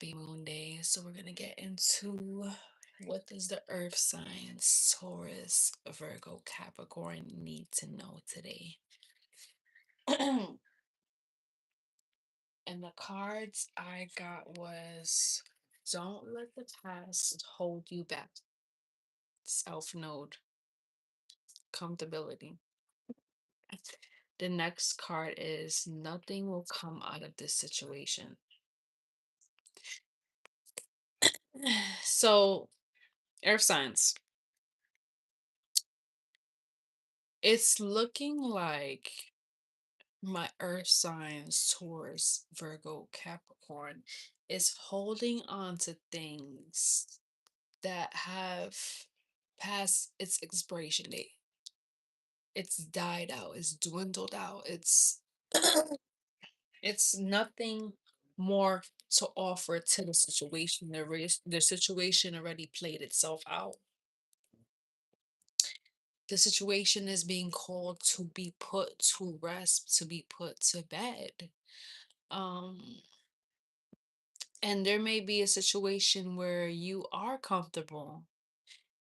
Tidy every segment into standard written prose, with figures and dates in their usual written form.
Happy Moon Day. So we're gonna get into what does the Earth signs Taurus, Virgo, Capricorn need to know today. And the cards I got was don't let the past hold you back. Self node, comfortability. The next card is nothing will come out of this situation. So, Earth signs. It's looking like my earth signs, Taurus, Virgo, Capricorn, is holding on to things that have passed its expiration date. It's died out, it's dwindled out, it's nothing more to offer to the situation. The situation already played itself out. The situation is being called to be put to rest, to be put to bed. Um, and there may be a situation where you are comfortable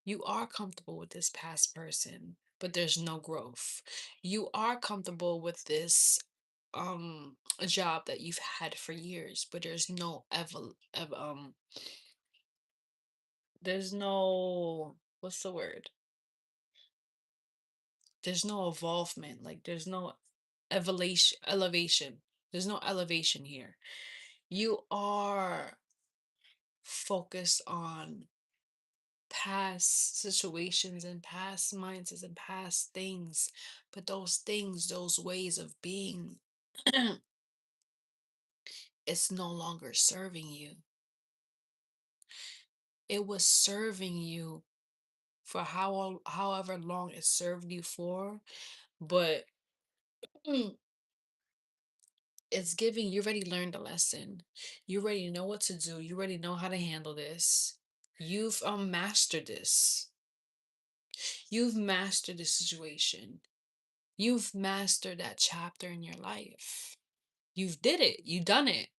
with this past person, but there's no growth. You are comfortable with this job that you've had for years, but there's no, what's the word, there's no involvement, like there's no elevation, there's no elevation here. You are focused on past situations and past mindsets and past things, but those things, those ways of being, it's no longer serving you. It was serving you for however long it served you for, but it's giving you already learned a lesson. You already know what to do. You already know how to handle this. You've mastered this. You've mastered the situation. You've mastered that chapter in your life. You've did it. You done it.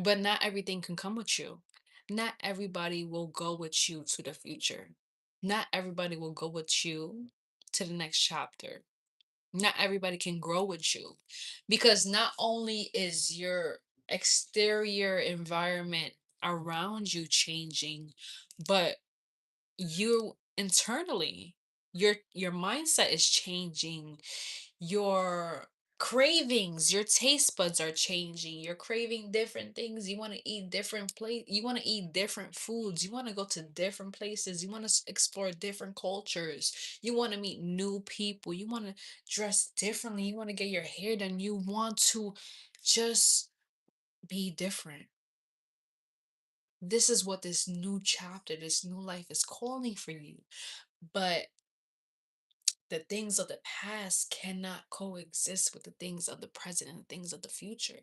But not everything can come with you. Not everybody will go with you to the future. Not everybody will go with you to the next chapter. Not everybody can grow with you because not only is your exterior environment around you changing, but you internally, your mindset is changing, your cravings, your taste buds are changing. You're craving different things. You want to eat you want to eat different foods. You want to go to different places. You want to explore different cultures. You want to meet new people. You want to dress differently. You want to get your hair done. You want to just be different. This is what this new chapter, this new life is calling for you. But the things of the past cannot coexist with the things of the present and the things of the future.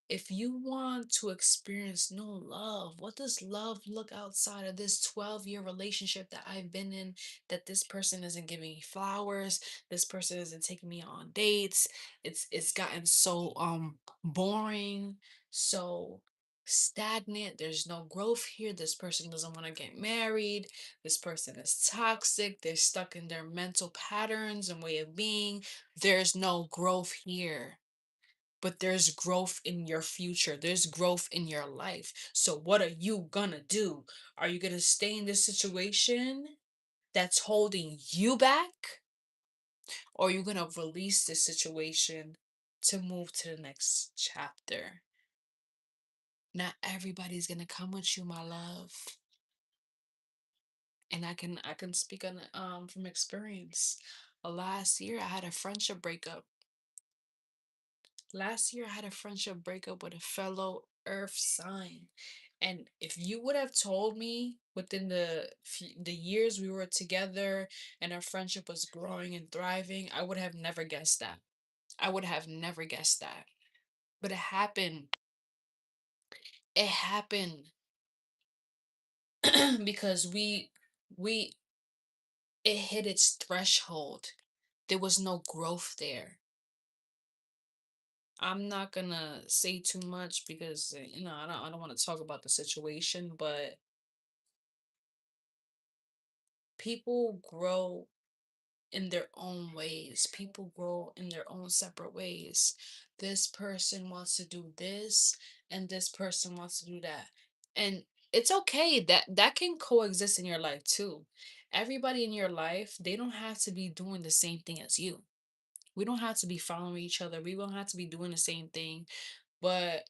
If you want to experience new love, what does love look outside of this 12-year relationship that I've been in? That this person isn't giving me flowers, this person isn't taking me on dates. It's gotten so boring, so stagnant. There's no growth here. This person doesn't want to get married. This person is toxic. They're stuck in their mental patterns and way of being. There's no growth here, but there's growth in your future. There's growth in your life. So what are you gonna do? Are you gonna stay in this situation that's holding you back? Or are you gonna release this situation to move to the next chapter? Not everybody's gonna come with you, my love. And I can speak on from experience. Last year I had a friendship breakup. Last year, I had a friendship breakup with a fellow Earth sign. And if you would have told me within the years we were together and our friendship was growing and thriving, I would have never guessed that. I would have never guessed that. But it happened. It happened because we it hit its threshold. There was no growth there. I'm not gonna say too much because I don't want to talk about the situation, but people grow in their own ways. People grow in their own separate ways. This person wants to do this and this person wants to do that. And it's okay that that can coexist in your life too. Everybody in your life, they don't have to be doing the same thing as you. We don't have to be following each other. We don't have to be doing the same thing, but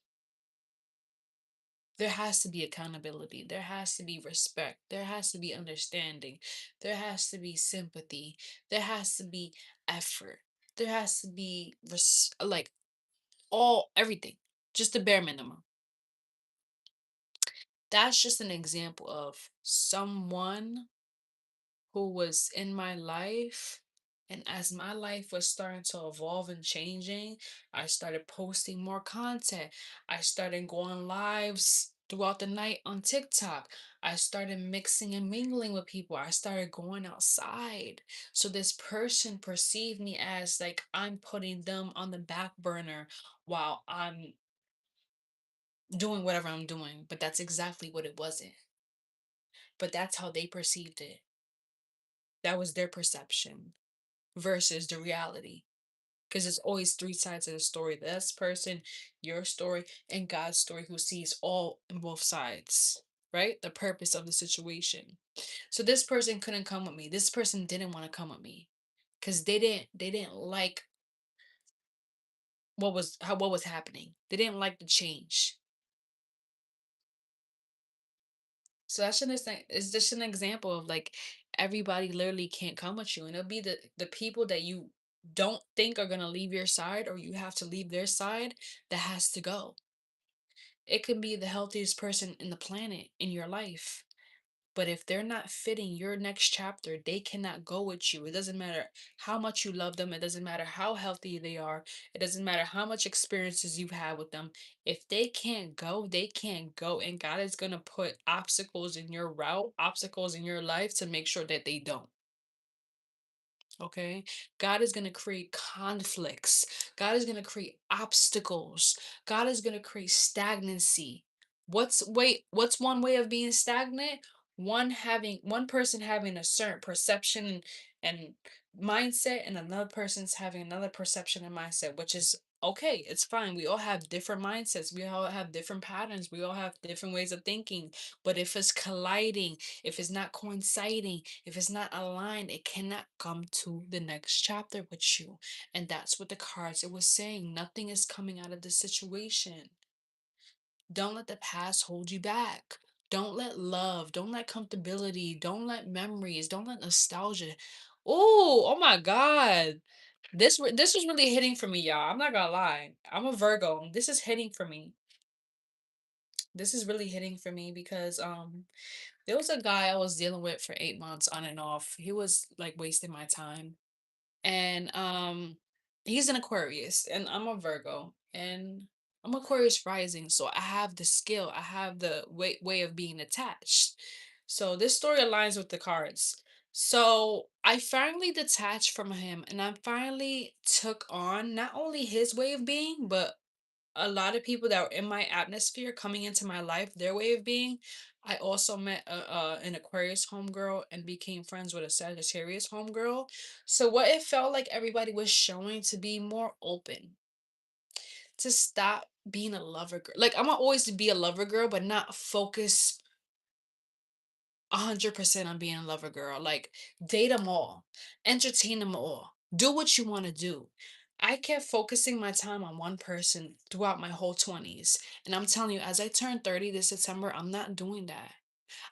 there has to be accountability. There has to be respect. There has to be understanding. There has to be sympathy. There has to be effort. There has to be like all everything. Just the bare minimum. That's just an example of someone who was in my life. And as my life was starting to evolve and changing, I started posting more content. I started going lives throughout the night on TikTok. I started mixing and mingling with people. I started going outside. So this person perceived me as like I'm putting them on the back burner while I'm doing whatever I'm doing. But that's exactly what it wasn't. But that's how they perceived it. That was their perception versus the reality. Because it's always three sides of the story: this person, your story, and God's story, who sees all in both sides, right? The purpose of the situation. So this person couldn't come with me. This person didn't want to come with me because they didn't like what was happening. They didn't like the change. So that's just it's just an example of like everybody literally can't come with you, and it'll be the people that you don't think are gonna leave your side, or you have to leave their side, that has to go. It can be the healthiest person in the planet in your life, but if they're not fitting your next chapter, they cannot go with you. It doesn't matter how much you love them. It doesn't matter how healthy they are. It doesn't matter how much experiences you've had with them. If they can't go, they can't go. And God is going to put obstacles in your route, obstacles in your life to make sure that they don't. Okay. God is going to create conflicts. God is going to create obstacles. God is going to create stagnancy. What's one way of being stagnant? One person having a certain perception and mindset, and another person's having another perception and mindset, which is okay. It's fine. We all have different mindsets. We all have different patterns. We all have different ways of thinking. But if it's colliding, if it's not coinciding, if it's not aligned, it cannot come to the next chapter with you. And that's what the cards it was saying. Nothing is coming out of the situation. Don't let the past hold you back. Don't let love, don't let comfortability, don't let memories, don't let nostalgia. Oh my God. This was really hitting for me, y'all. I'm not gonna lie. I'm a Virgo. This is hitting for me. This is really hitting for me because there was a guy I was dealing with for 8 months on and off. He was like wasting my time. And he's an Aquarius and I'm a Virgo and I'm Aquarius rising. So I have the skill, I have the way of being attached. So this story aligns with the cards. So I finally detached from him and I finally took on not only his way of being, but a lot of people that were in my atmosphere coming into my life, their way of being. I also met an Aquarius homegirl and became friends with a Sagittarius homegirl. So what it felt like everybody was showing to be more open, to stop being a lover girl. Like I'm gonna always be a lover girl, but not focus 100% on being a lover girl. Like date them all, entertain them all, do what you want to do. I kept focusing my time on one person throughout my whole 20s. And I'm telling you, as I turn 30 this September, I'm not doing that.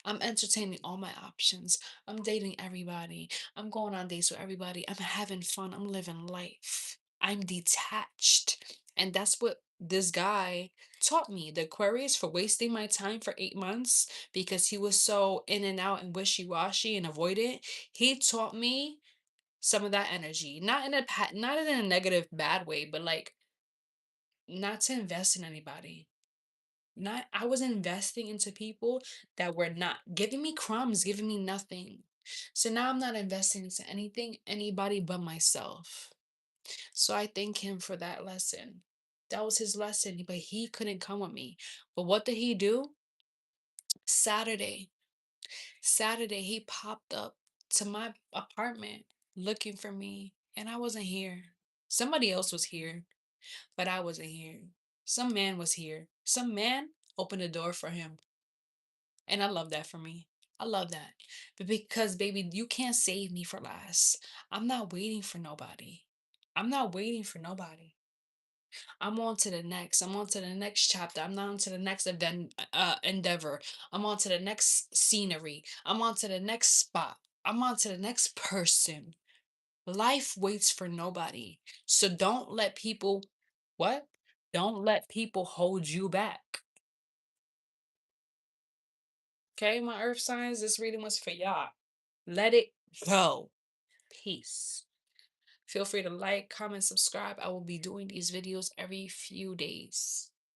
I'm entertaining all my options. I'm dating everybody. I'm going on dates with everybody. I'm having fun. I'm living life. I'm detached. And that's what this guy taught me. The Aquarius, for wasting my time for 8 months because he was so in and out and wishy-washy and avoidant. He taught me some of that energy. Not in a negative bad way, but like not to invest in anybody. Not I was investing into people that were not giving me crumbs, giving me nothing. So now I'm not investing into anything, anybody but myself. So I thank him for that lesson. That was his lesson, but he couldn't come with me. But what did he do? Saturday, Saturday, he popped up to my apartment looking for me, and I wasn't here. Somebody else was here, but I wasn't here. Some man was here. Some man opened the door for him. And I love that for me. I love that. But because, baby, you can't save me for last. I'm not waiting for nobody. I'm not waiting for nobody. I'm on to the next. I'm on to the next chapter. I'm not on to the next endeavor. I'm on to the next scenery. I'm on to the next spot. I'm on to the next person. Life waits for nobody. So don't let people, what? Don't let people hold you back. Okay, my earth signs, this reading was for y'all. Let it go. Peace. Feel free to like, comment, subscribe. I will be doing these videos every few days.